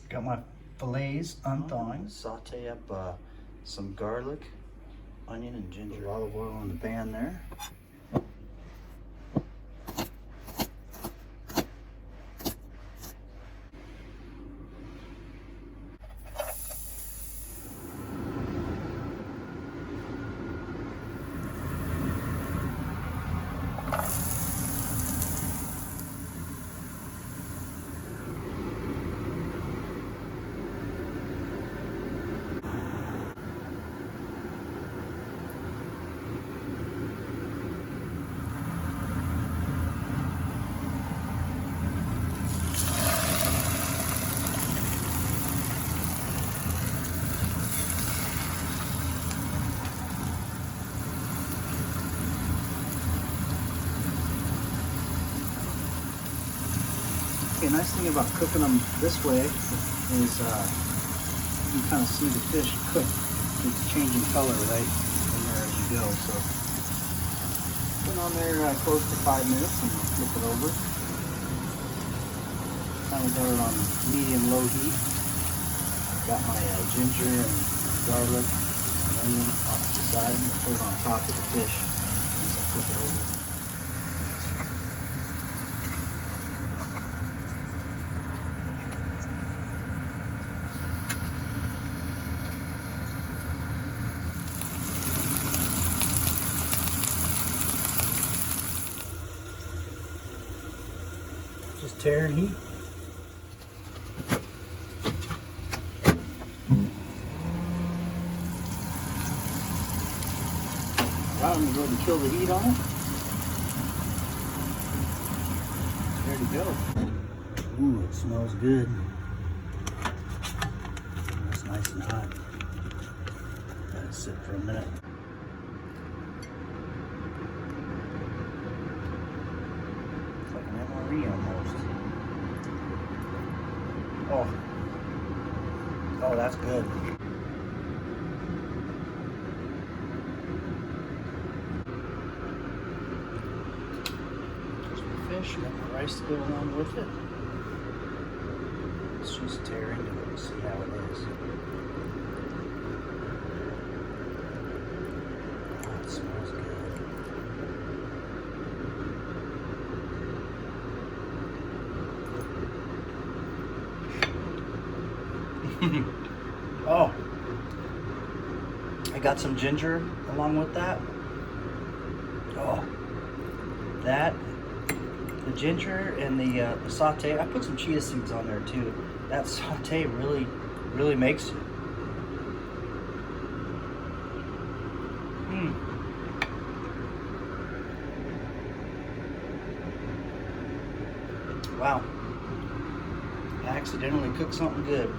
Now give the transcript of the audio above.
Got my fillets unthawing. Saute up some garlic, onion, and ginger. Olive oil in the pan there. Okay, nice thing about cooking them this way is you can kind of see the fish cook. It's changing color right in there as you go. So put it on there close to 5 minutes and flip it over. Kind of got it on medium-low heat. Got my ginger and garlic and onion off to the side. I'm gonna put it on top of the fish as I flip it over. Just tear and heat. Right, I'm gonna go ahead and kill the heat on it. There to go. Ooh, it smells good. It's nice and hot. Let it sit for a minute. It's like an MRE almost. Oh, that's good. There's my fish, got my rice to go along with it. Let's just tear into it and see how it is. Oh, it smells good. Oh, I got some ginger along with that. Oh, that, the ginger and the saute. I put some chia seeds on there too. That saute really makes it. Wow, I accidentally cooked something good.